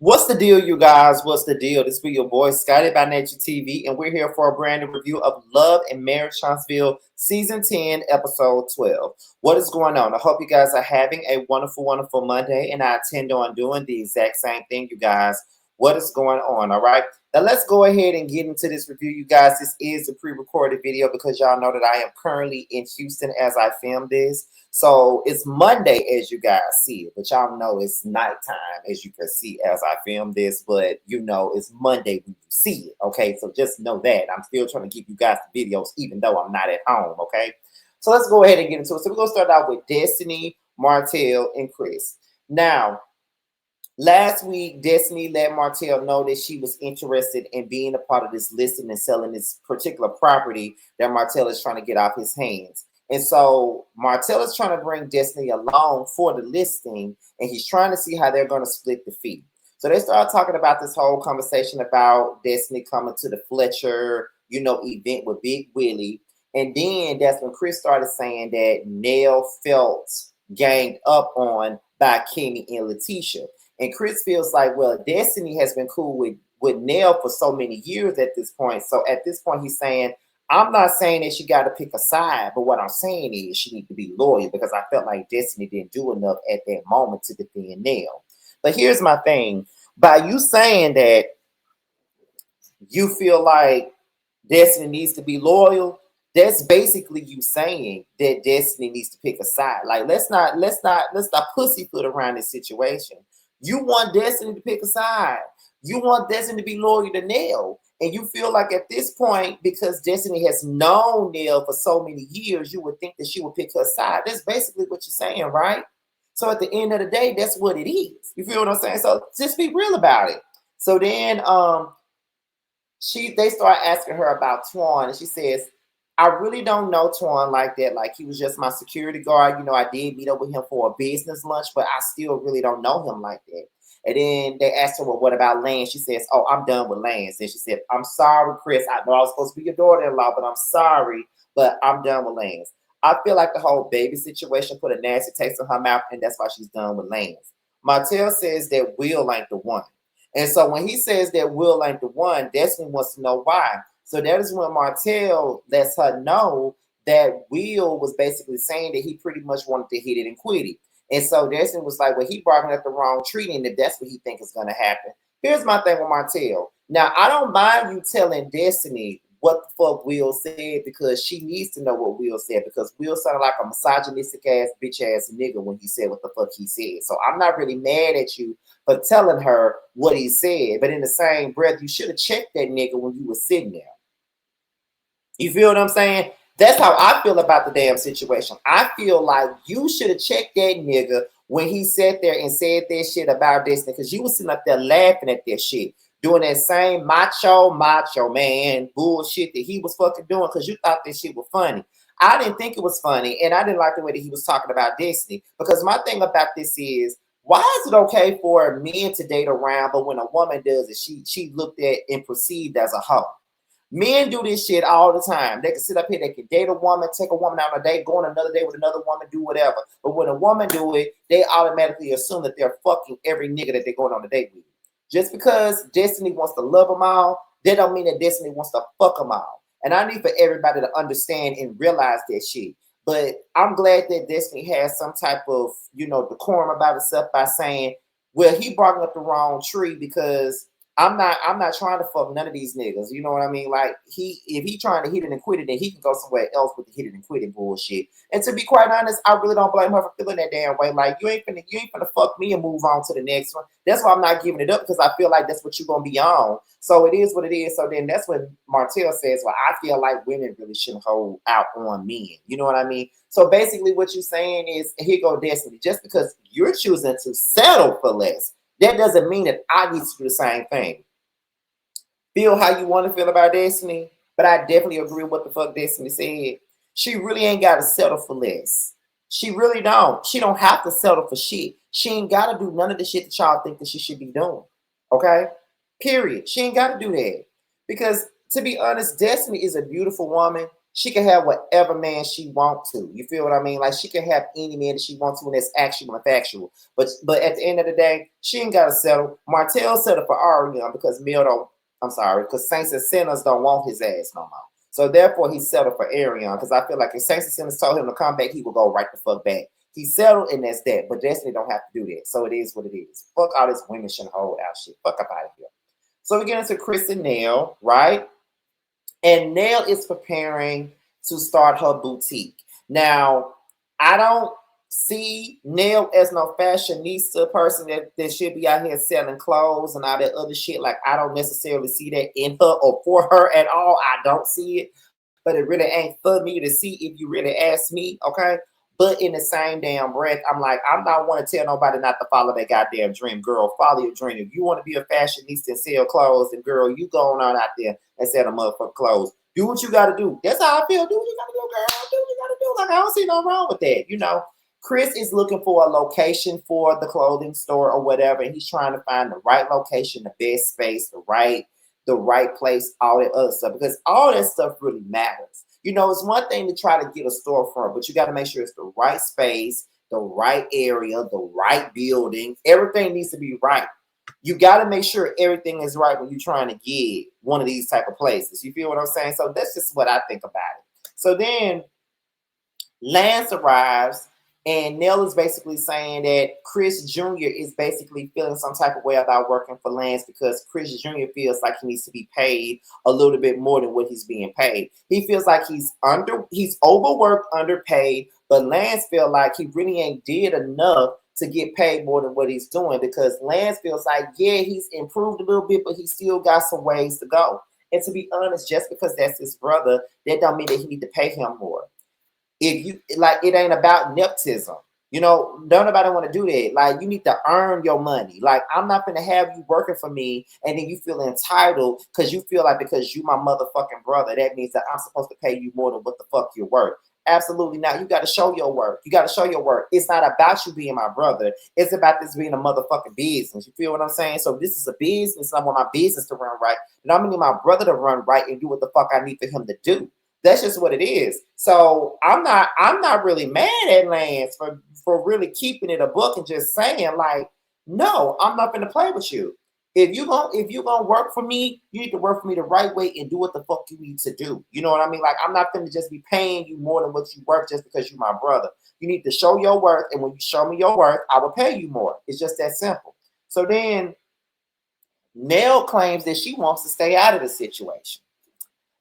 What's the deal, you guys? What's the deal? This be your boy, Scotty by Nature TV, and we're here for a brand new review of Love and Marriage Huntsville Season 10, Episode 12. What is going on? I hope you guys are having a wonderful, wonderful Monday, and I intend on doing the exact same thing, you guys. What is going on? All right. Now, let's go ahead and get into this review, you guys. This is a pre recorded video because y'all know that I am currently in Houston as I film this. So it's Monday as you guys see it, but y'all know it's nighttime as you can see as I film this, but you know it's Monday when you see it, okay? So just know that. I'm still trying to give you guys the videos even though I'm not at home, okay? So let's go ahead and get into it. So we're going to start out with Destiny, Martell, and Chris. Now, last week, Destiny let Martell know that she was interested in being a part of this listing and selling this particular property that Martell is trying to get off his hands. And so Martell is trying to bring Destiny along for the listing, and he's trying to see how they're going to split the fee. So they start talking about this whole conversation about Destiny coming to the Fletcher, event with Big Willie. And then that's when Chris started saying that Nell felt ganged up on by Kimmy and Letitia. And Chris feels like, well, Destiny has been cool with Nell for so many years at this point. So at this point, he's saying, I'm not saying that she got to pick a side, but what I'm saying is she need to be loyal because I felt like Destiny didn't do enough at that moment to defend Nell. But here's my thing. By you saying that you feel like Destiny needs to be loyal, that's basically you saying that Destiny needs to pick a side. Like let's not pussyfoot around this situation. You want Destiny to pick a side. You want Destiny to be loyal to Nell. And you feel like at this point, because Destiny has known Nell for so many years, you would think that she would pick her side. That's basically what you're saying, right? So at the end of the day, that's what it is. You feel what I'm saying? So just be real about it. So then they start asking her about Twan, and she says, I really don't know Twan like that. Like he was just my security guard. I did meet up with him for a business lunch, but I still really don't know him like that. And then they asked her, well, what about Lance? She says, oh, I'm done with Lance. And she said, I'm sorry, Chris. I know I was supposed to be your daughter-in-law, but I'm sorry, but I'm done with Lance. I feel like the whole baby situation put a nasty taste in her mouth, and that's why she's done with Lance. Martell says that Will ain't the one. And so when he says that Will ain't the one, Destiny wants to know why. So that is when Martell lets her know that Will was basically saying that he pretty much wanted to hit it and quit it. And so Destiny was like, well, he barking at the wrong tree, and if that's what he thinks is going to happen. Here's my thing with Martell. Now, I don't mind you telling Destiny what the fuck Will said because she needs to know what Will said because Will sounded like a misogynistic ass, bitch ass nigga when he said what the fuck he said. So I'm not really mad at you for telling her what he said. But in the same breath, you should have checked that nigga when you were sitting there. You feel what I'm saying? That's how I feel about the damn situation. I feel like you should have checked that nigga when he sat there and said that shit about Destiny because you was sitting up there laughing at that shit. Doing that same macho man bullshit that he was fucking doing because you thought this shit was funny. I didn't think it was funny, and I didn't like the way that he was talking about Destiny because my thing about this is, why is it okay for men to date around, but when a woman does it, she looked at and perceived as a hoe? Men do this shit all the time. They can sit up here, they can date a woman, take a woman out on a date, go on another date with another woman, do whatever. But when a woman do it, they automatically assume that they're fucking every nigga that they're going on a date with. Just because Destiny wants to love them all, that don't mean that Destiny wants to fuck them all. And I need for everybody to understand and realize that shit. But I'm glad that Destiny has some type of, decorum about itself by saying, well, he barking up the wrong tree because I'm not trying to fuck none of these niggas. You know what I mean? Like if he trying to hit it and quit it, then he can go somewhere else with the hit it and quit it bullshit. And to be quite honest, I really don't blame her for feeling that damn way. Like you ain't finna fuck me and move on to the next one. That's why I'm not giving it up because I feel like that's what you're gonna be on. So it is what it is. So then that's when Martell says, well, I feel like women really shouldn't hold out on men. You know what I mean? So basically what you're saying is, here go Destiny. Just because you're choosing to settle for less, that doesn't mean that I need to do the same thing. Feel how you want to feel about Destiny, but I definitely agree with what the fuck Destiny said. She really ain't got to settle for less. She really don't. She don't have to settle for shit. She ain't got to do none of the shit that y'all think that she should be doing. Okay? Period. She ain't got to do that. Because to be honest, Destiny is a beautiful woman. She can have whatever man she wants to. You feel what I mean? Like she can have any man that she wants to, and that's actual and factual. But at the end of the day, she ain't gotta settle. Martell settled for Ariana because Mel don't. I'm sorry, because Saints and Sinners don't want his ass no more. So therefore, he settled for Ariana because I feel like if Saints and Sinners told him to come back, he would go right the fuck back. He settled, and that's that. But Destiny don't have to do that. So it is what it is. Fuck all this women shouldn't hold out shit. Fuck up out of here. So we get into Chris and Nell, right? And Nell is preparing to start her boutique. Now, I don't see Nell as no fashionista person that should be out here selling clothes and all that other shit. Like, I don't necessarily see that in her or for her at all. I don't see it. But it really ain't for me to see if you really ask me, okay? But in the same damn breath, I'm like, I'm not want to tell nobody not to follow that goddamn dream. Girl, follow your dream. If you want to be a fashionista and sell clothes, then girl, you going on out there and sell the motherfucking clothes. Do what you got to do. That's how I feel. Do what you got to do, girl. Do what you got to do. Like, I don't see nothing wrong with that, you know. Chris is looking for a location for the clothing store or whatever, and he's trying to find the right location, the best space, the right place, all that other stuff, because all that stuff really matters. You know, it's one thing to try to get a storefront, but you got to make sure it's the right space, the right area, the right building. Everything needs to be right. You got to make sure everything is right when you're trying to get one of these type of places. You feel what I'm saying? So that's just what I think about it. So then Lance arrives, and Nell is basically saying that Chris Jr. is basically feeling some type of way about working for Lance because Chris Jr. feels like he needs to be paid a little bit more than what he's being paid. He feels like he's overworked, underpaid, but Lance feels like he really ain't did enough to get paid more than what he's doing, because Lance feels like, yeah, he's improved a little bit, but he still got some ways to go. And to be honest, just because that's his brother, that don't mean that he need to pay him more. If you like, it ain't about nepotism. You know, don't nobody want to do that. Like, you need to earn your money. Like, I'm not gonna have you working for me and then you feel entitled because you feel like because you my motherfucking brother, that means that I'm supposed to pay you more than what the fuck you're worth. Absolutely not. You got to show your work. You got to show your work. It's not about you being my brother. It's about this being a motherfucking business. You feel what I'm saying? So this is a business, and I want my business to run right. And I'm gonna need my brother to run right and do what the fuck I need for him to do. That's just what it is. So I'm not really mad at Lance for really keeping it a book and just saying like, no, I'm not gonna play with you. If you gonna work for me, you need to work for me the right way and do what the fuck you need to do. You know what I mean? Like, I'm not gonna just be paying you more than what you work just because you're my brother. You need to show your worth, and when you show me your worth, I will pay you more. It's just that simple. So then Nell claims that she wants to stay out of the situation.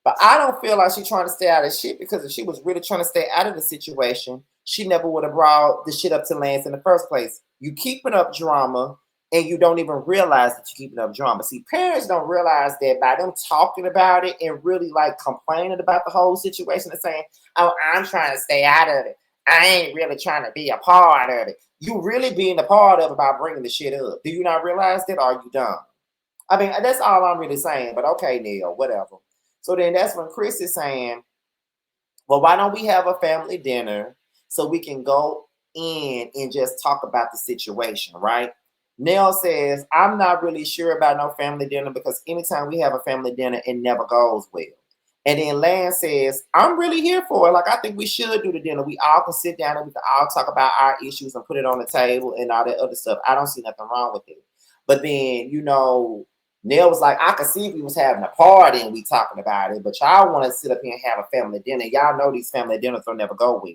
But I don't feel like she's trying to stay out of shit, because if she was really trying to stay out of the situation, she never would have brought the shit up to Lance in the first place. You keeping up drama and you don't even realize that you're keeping up drama. See, parents don't realize that by them talking about it and really like complaining about the whole situation and saying, oh, I'm trying to stay out of it. I ain't really trying to be a part of it. You really being a part of it by bringing the shit up. Do you not realize that, or are you dumb? I mean, that's all I'm really saying. But okay, Neil, whatever. So then that's when Chris is saying, well, why don't we have a family dinner so we can go in and just talk about the situation, right? Nell says, I'm not really sure about no family dinner because anytime we have a family dinner, it never goes well. And then Lance says, I'm really here for it. Like, I think we should do the dinner. We all can sit down and we can all talk about our issues and put it on the table and all that other stuff. I don't see nothing wrong with it. But then, you know, Nell was like, I could see if we was having a party and we talking about it, but y'all want to sit up here and have a family dinner. Y'all know these family dinners don't never go well.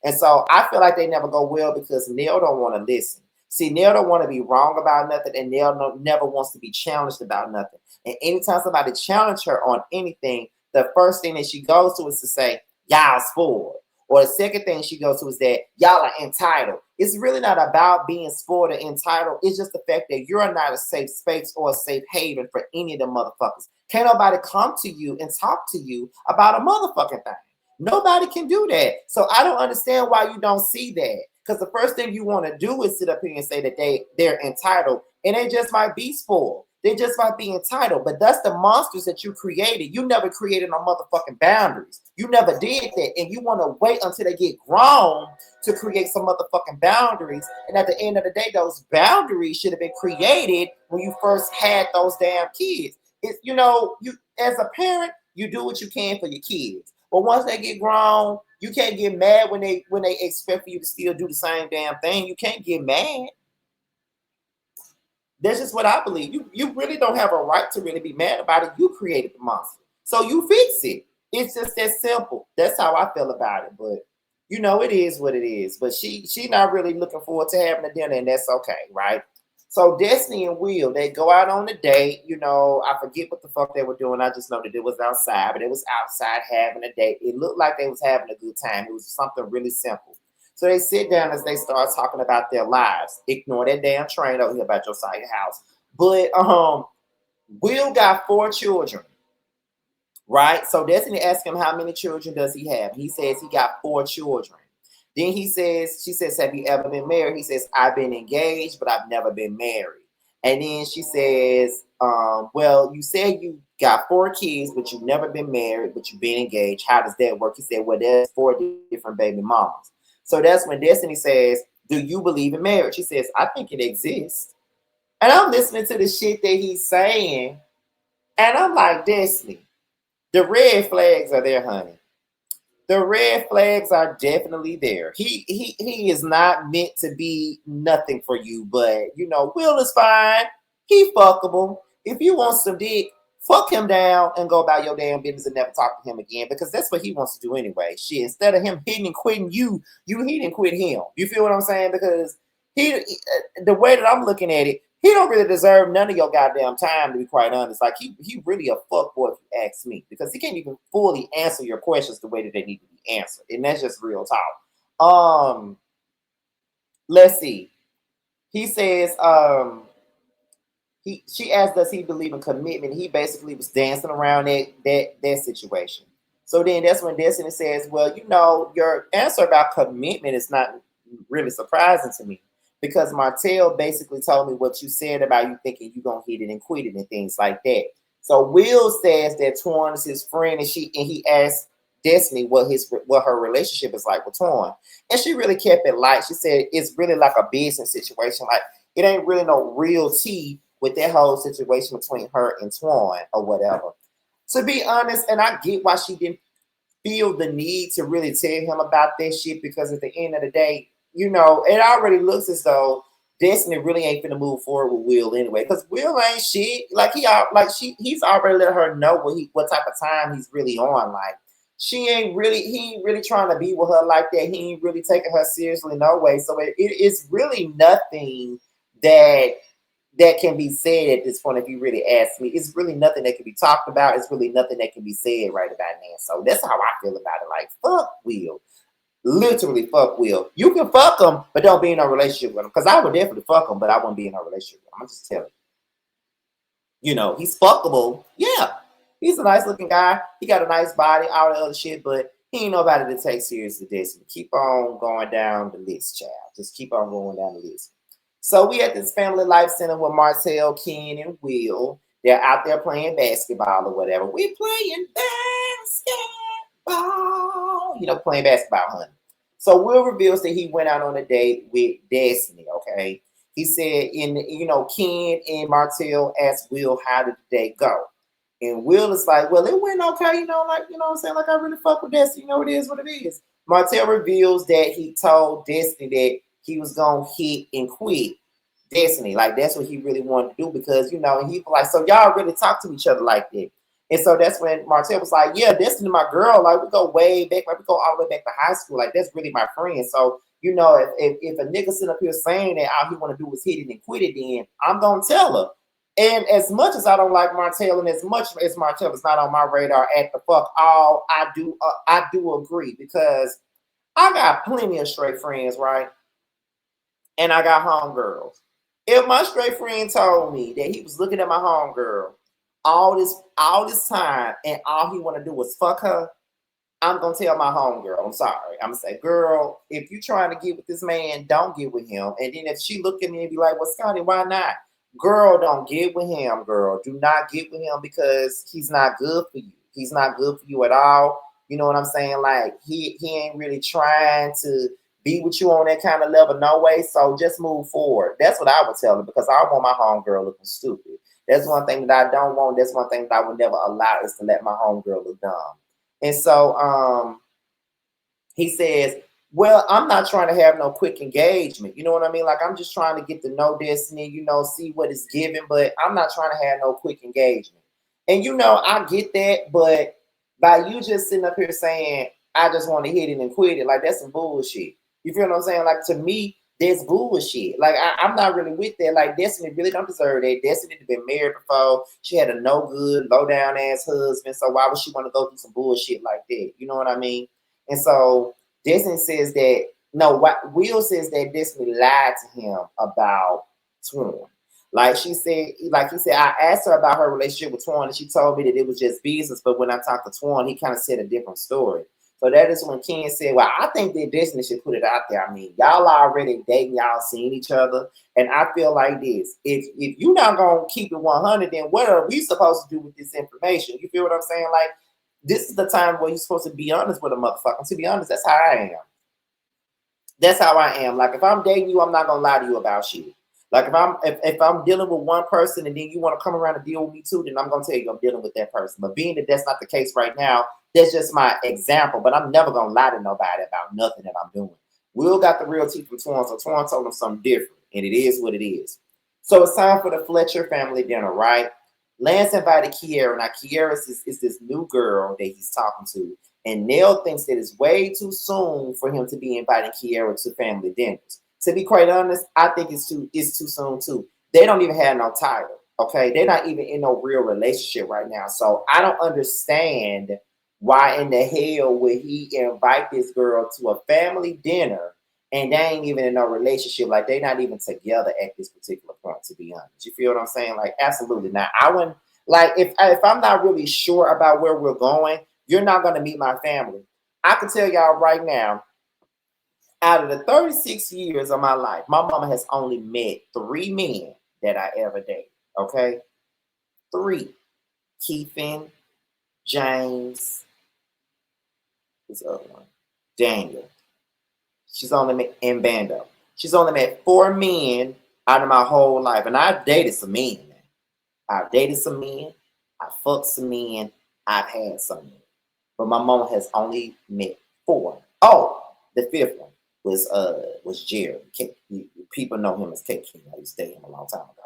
And so I feel like they never go well because Nell don't want to listen. See, Nell don't want to be wrong about nothing, and Nell never wants to be challenged about nothing. And anytime somebody challenge her on anything, the first thing that she goes to is to say, y'all spoiled. Or the second thing she goes to is that y'all are entitled. It's really not about being spoiled or entitled. It's just the fact that you're not a safe space or a safe haven for any of them motherfuckers. Can't nobody come to you and talk to you about a motherfucking thing. Nobody can do that. So I don't understand why you don't see that. Because the first thing you want to do is sit up here and say that they're entitled, and they just might be spoiled. They just might be entitled, but that's the monsters that you created. You never created no motherfucking boundaries. You never did that, and you want to wait until they get grown to create some motherfucking boundaries. And at the end of the day, those boundaries should have been created when you first had those damn kids. It's, you know, you as a parent, you do what you can for your kids. But once they get grown, you can't get mad when they expect for you to still do the same damn thing. You can't get mad. That's just what I believe. You really don't have a right to really be mad about it. You created the monster, so you fix it. It's just that simple. That's how I feel about it. But it is what it is. But she not really looking forward to having a dinner, and that's okay, right? So Destiny and Will, they go out on a date. I forget what the fuck they were doing. I just know that it was outside, but it was outside having a date. It looked like they was having a good time. It was something really simple. So they sit down as they start talking about their lives. Ignore that damn train over here about your side house. But Will got 4 children, right? So Destiny asked him how many children does he have. He says he got 4 children. Then she says, have you ever been married? He says, I've been engaged, but I've never been married. And then she says, well, you said you got 4 kids, but you've never been married, but you've been engaged. How does that work? He said, well, there's 4 different baby mamas. So that's when Destiny says, do you believe in marriage? She says, I think it exists. And I'm listening to the shit that he's saying. And I'm like, Destiny, the red flags are there, honey. The red flags are definitely there. He is not meant to be nothing for you, but Will is fine. He fuckable. If you want some dick, fuck him down and go about your damn business and never talk to him again, because that's what he wants to do anyway. Shit, instead of him hitting and quitting you hit and quit him. You feel what I'm saying? Because the way that I'm looking at it, he don't really deserve none of your goddamn time, to be quite honest. Like, he really a fuckboy if you ask me, because he can't even fully answer your questions the way that they need to be answered. And that's just real talk. Let's see. He says, she asked, does he believe in commitment? He basically was dancing around that situation. So then that's when Destiny says, well, your answer about commitment is not really surprising to me, because Martell basically told me what you said about you thinking you're going to hit it and quit it and things like that. So Will says that Torn is his friend, and he asked Destiny what her relationship is like with Torn. And she really kept it light. She said it's really like a business situation. Like, it ain't really no real tea with that whole situation between her and Twan or whatever. To be honest, and I get why she didn't feel the need to really tell him about that shit, because at the end of the day, it already looks as though Destiny really ain't finna move forward with Will anyway, because Will ain't shit. Like, he's already let her know what type of time he's really on. Like, he ain't really trying to be with her like that. He ain't really taking her seriously no way. So it's really nothing that can be said at this point. If you really ask me, it's really nothing that can be talked about. It's really nothing that can be said right about now. So that's how I feel about it. Like, fuck Will. Literally fuck Will. You can fuck him, but don't be in a relationship with him. Because I would definitely fuck him, but I wouldn't be in a relationship with him. I'm just telling you. He's fuckable. Yeah. He's a nice looking guy. He got a nice body, all the other shit, but he ain't nobody to take seriously. Destiny. Keep on going down the list, child. Just keep on going down the list. So we at this family life center with Martell, Ken, and Will. They're out there playing basketball or whatever. We playing basketball. Playing basketball, honey. So Will reveals that he went out on a date with Destiny, okay? He said, Ken and Martell asked Will, how did the date go? And Will is like, well, it went okay, what I'm saying? Like, I really fuck with Destiny, it is what it is. Martell reveals that he told Destiny that he was gonna hit and quit Destiny. Like, that's what he really wanted to do, because and he was like, so y'all really talk to each other like that. And so that's when Martell was like, yeah, Destiny, my girl, like, we go way back, like, we go all the way back to high school. Like, that's really my friend. So, if a nigga sit up here saying that all he want to do is hit it and quit it, then I'm gonna tell her. And as much as I don't like Martell, and as much as Martell is not on my radar at the fuck all, I do agree, because I got plenty of straight friends, right? And I got homegirls. If my straight friend told me that he was looking at my homegirl all this time and all he want to do was fuck her, I'm gonna tell my homegirl, I'm sorry. I'm gonna say, girl, if you trying to get with this man, don't get with him. And then if she look at me and be like, well, Scotty, why not? Girl, don't get with him, girl. Do not get with him, because he's not good for you. He's not good for you at all. You know what I'm saying? Like, he ain't really trying to be with you on that kind of level, no way. So just move forward. That's what I would tell her, because I don't want my homegirl looking stupid. That's one thing that I don't want. That's one thing that I would never allow, is to let my homegirl look dumb. And so he says, well, I'm not trying to have no quick engagement. You know what I mean? Like, I'm just trying to get to know Destiny, see what it's given, but I'm not trying to have no quick engagement. And, I get that, but by you just sitting up here saying, I just want to hit it and quit it, like, that's some bullshit. You feel what I'm saying? Like, to me, that's bullshit. Like, I'm not really with that. Like, Destiny really don't deserve that. Destiny had been married before. She had a no good, low down ass husband. So why would she want to go through some bullshit like that? You know what I mean? And so Destiny says that no, what Will says that Destiny lied to him about Twan. Like he said, I asked her about her relationship with Twan, and she told me that it was just business. But when I talked to Twan, he kind of said a different story. So that is when Ken said, well, I think that Destiny should put it out there. I mean, y'all already dating, y'all seen each other. And I feel like this. If you're not gonna keep it 100, then what are we supposed to do with this information? You feel what I'm saying? Like, this is the time where you're supposed to be honest with a motherfucker. And to be honest, that's how I am. That's how I am. Like, if I'm dating you, I'm not gonna lie to you about shit. Like, if I'm dealing with one person and then you want to come around and deal with me too, then I'm gonna tell you I'm dealing with that person. But being that that's not the case right now, that's just my example. But I'm never gonna lie to nobody about nothing that I'm doing. Will got the real tea from Twan, so Twan told him something different, and it is what it is. So it's time for the Fletcher family dinner, right? Lance invited Kiera. Now Kiera is this new girl that he's talking to, and Nell thinks that it's way too soon for him to be inviting Kiera to family dinners. To be quite honest, I think it's too soon too. They don't even have no title. Okay, they're not even in no real relationship right now. So I don't understand why in the hell would he invite this girl to a family dinner and they ain't even in no relationship. Like, they're not even together at this particular point, to be honest. You feel what I'm saying? Like, absolutely not. I wouldn't, like, if I'm not really sure about where we're going, you're not going to meet my family. I can tell y'all right now, out of the 36 years of my life, my mama has only met 3 men that I ever dated. Okay? 3. Keithan, James, who's the other one? Daniel. She's only met in Bando. She's only met 4 men out of my whole life. And I've dated some men. I've dated some men. I fucked some men. I've had some men. But my mama has only met 4. Oh, the 5th one was Jerry. People know him as K King. I used to date him a long time ago.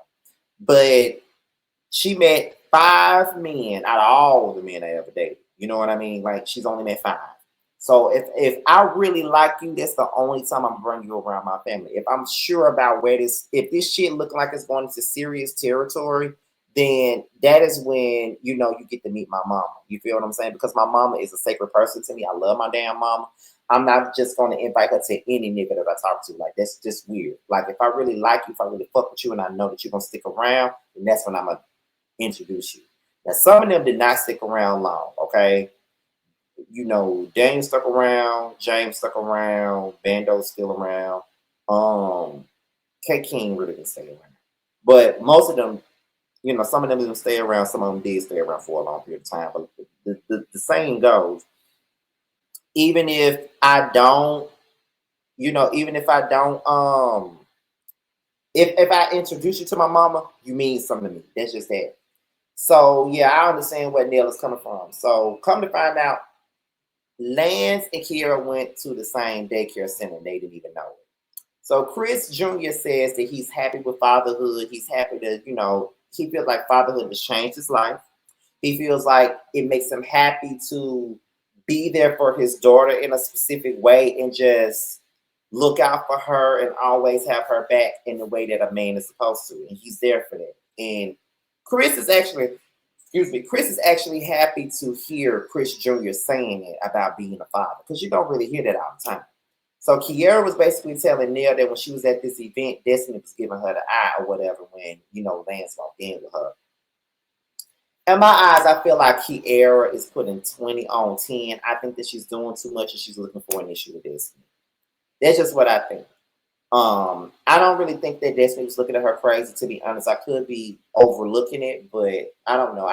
But she met 5 men out of all the men I ever dated. You know what I mean? Like, she's only met 5. So if I really like you, that's the only time I'm bringing you around my family. If I'm sure about if this shit looking like it's going into serious territory, then that is when you get to meet my mama. You feel what I'm saying? Because my mama is a sacred person to me. I love my damn mama. I'm not just going to invite her to any nigga that I talk to. Like, that's just weird. Like, if I really like you, if I really fuck with you, and I know that you're gonna stick around, then that's when I'm gonna introduce you. Now, some of them did not stick around long. Okay. Daniel stuck around, James stuck around, Bando's still around. K King really didn't stay around. But most of them, some of them didn't stay around, some of them did stay around for a long period of time. But the saying goes, even if I don't, even if I don't, if I introduce you to my mama, you mean something to me. That's just that. So yeah, I understand where Neil is coming from. So come to find out, Lance and Kiera went to the same daycare center. They didn't even know it. So Chris Jr. says that he's happy with fatherhood. He's happy to, he feels like fatherhood has changed his life. He feels like it makes him happy to be there for his daughter in a specific way and just look out for her and always have her back in the way that a man is supposed to. And he's there for that. And Chris is actually happy to hear Chris Jr. saying it about being a father, because you don't really hear that all the time. So Kiera was basically telling Neil that when she was at this event, Destiny was giving her the eye or whatever when, Lance walked in with her. In my eyes, I feel like Kiera is putting 20 on 10. I think that she's doing too much and she's looking for an issue with Destiny. That's just what I think. I don't really think that Destiny was looking at her crazy, to be honest. I could be overlooking it, but I don't know.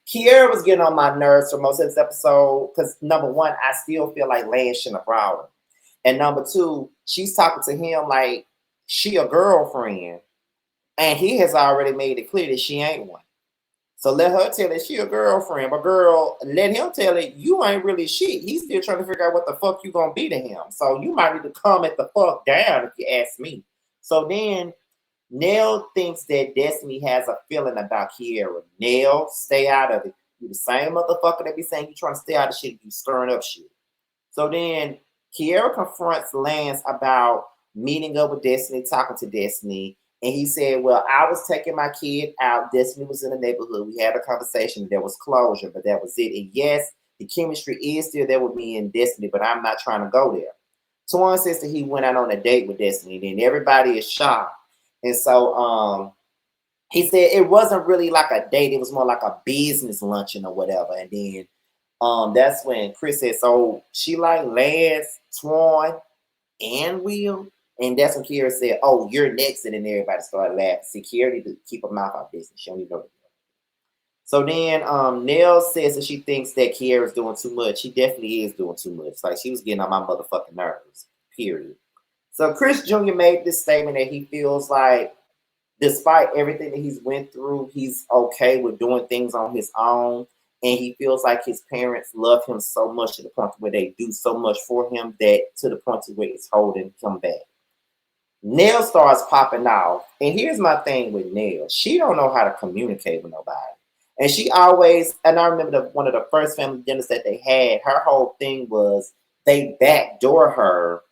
Kiera was getting on my nerves for most of this episode because, number one, I still feel like Lance shouldn't have brought her. And number 2, she's talking to him like she a girlfriend, and he has already made it clear that she ain't one. So let her tell it she a girlfriend. But girl, let him tell it you ain't really shit. He's still trying to figure out what the fuck you gonna be to him. So you might need to calm it the fuck down if you ask me. So then Nell thinks that Destiny has a feeling about Kiera. Nell, stay out of it. You the same motherfucker that be saying you trying to stay out of shit, you stirring up shit. So then Kiera confronts Lance about meeting up with Destiny, talking to Destiny. And he said, well, I was taking my kid out. Destiny was in the neighborhood. We had a conversation. There was closure, but that was it. And yes, the chemistry is still there with me and Destiny, but I'm not trying to go there. Twan says that he went out on a date with Destiny. Then everybody is shocked. And so he said it wasn't really like a date. It was more like a business luncheon or whatever. And then that's when Chris said, so she like Lance, Twan, and Will. And that's when Kiera said, oh, you're next. And then everybody started laughing. See, Kiera need to keep her mouth out business. She don't even know. So then Nell says that she thinks that Kiera's doing too much. She definitely is doing too much. Like, she was getting on my motherfucking nerves, period. So Chris Jr. made this statement that he feels like despite everything that he's went through, he's okay with doing things on his own. And he feels like his parents love him so much to the point where they do so much for him that to the point where it's holding him back. Nell starts popping off. And here's my thing with Nell. She don't know how to communicate with nobody. And she always, and I remember one of the first family dinners that they had, her whole thing was they backdoor her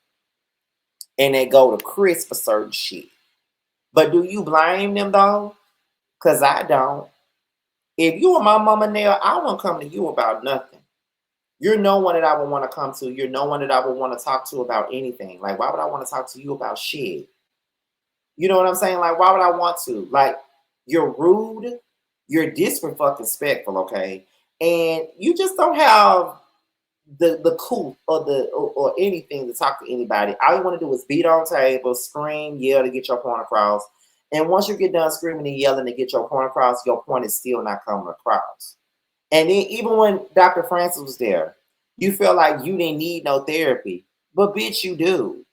and they go to Chris for certain shit. But do you blame them though? Because I don't. If you were my mama, Nell, I won't come to you about nothing. You're no one that I would want to come to. You're no one that I would want to talk to about anything. Like, why would I want to talk to you about shit? You know what I'm saying? Like, why would I want to? Like, you're rude. You're disrespectful, okay? And you just don't have the cool or anything to talk to anybody. All you want to do is beat on tables, scream, yell to get your point across. And once you get done screaming and yelling to get your point across, your point is still not coming across. And then even when Dr. Francis was there, you feel like you didn't need no therapy. But bitch, you do.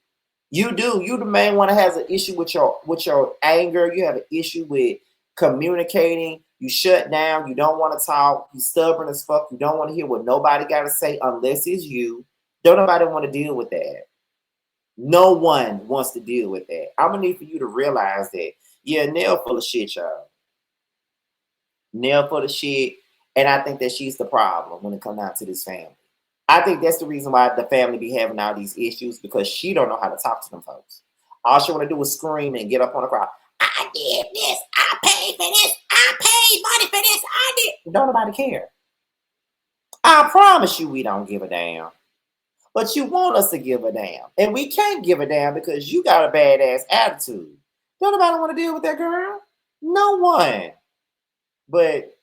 You do. You the main one that has an issue with your anger. You have an issue with communicating. You shut down. You don't want to talk. You stubborn as fuck. You don't want to hear what nobody got to say unless it's you. Don't nobody want to deal with that. No one wants to deal with that. I'm going to need for you to realize that. Yeah, Nell full of shit, y'all. Nell full of shit. And I think that she's the problem when it comes down to this family. I think that's the reason why the family be having all these issues, because she don't know how to talk to them folks. All she want to do is scream and get up on the crowd. I did this. I paid for this. I paid money for this. I did. Don't nobody care. I promise you we don't give a damn. But you want us to give a damn. And we can't give a damn because you got a badass attitude. Don't nobody want to deal with that girl. No one. But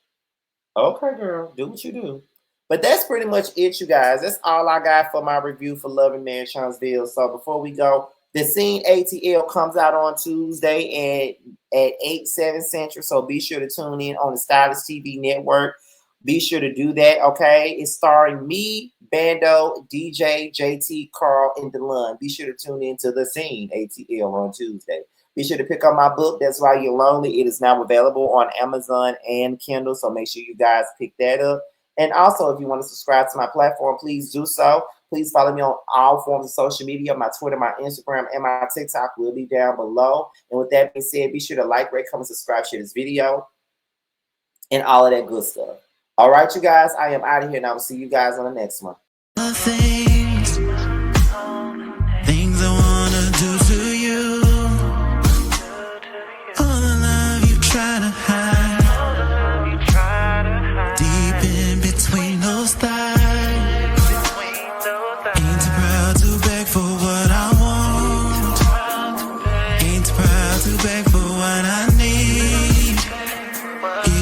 okay, girl, do what you do. But that's pretty much it, you guys. That's all I got for my review for Love and Marriage Huntsville. So before we go, the Scene ATL comes out on Tuesday at 8/7 Central. So be sure to tune in on the Stylist TV network. Be sure to do that, okay? It's starring me, Bando, DJ, JT, Carl, and DeLon. Be sure to tune in to the Scene ATL on Tuesday. Be sure to pick up my book, That's Why You're Lonely. It is now available on Amazon and Kindle, so make sure you guys pick that up. And also, if you want to subscribe to my platform, please do so. Please follow me on all forms of social media. My Twitter, my Instagram, and my TikTok will be down below. And with that being said, be sure to like, rate, comment, subscribe, share this video, and all of that good stuff. All right, you guys, I am out of here, and I will see you guys on the next one. Things I wanna do to you. All the love you try to hide. Deep in between those thighs. Ain't too proud to beg for what I want. Ain't too proud to beg for what I need.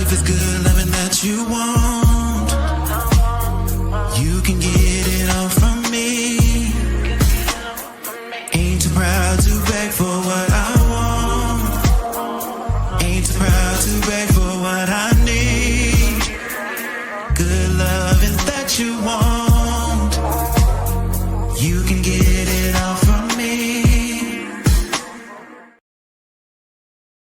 If it's good loving that you want, you can get it all from me. Ain't too proud to beg for what I want. Ain't too proud to beg for what I need. Good loving that you want, you can get